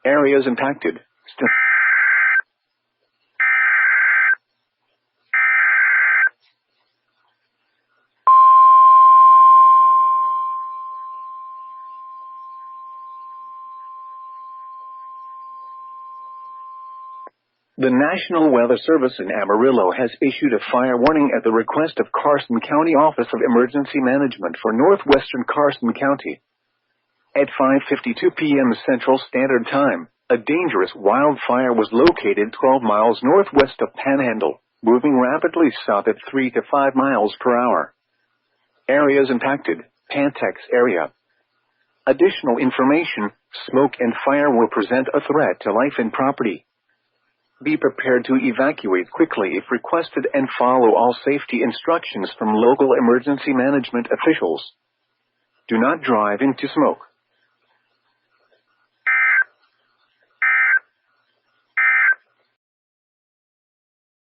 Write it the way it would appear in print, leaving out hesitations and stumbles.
Areas impacted. The National Weather Service in Amarillo has issued a fire warning at the request of Carson County Office of Emergency Management for northwestern Carson County. At 5:52 p.m. Central Standard Time, a dangerous wildfire was located 12 miles northwest of Panhandle, moving rapidly south at 3 to 5 miles per hour. Areas impacted: PANTEX area. Additional information: smoke and fire will present a threat to life and property. Be prepared to evacuate quickly if requested and follow all safety instructions from local emergency management officials. Do not drive into smoke.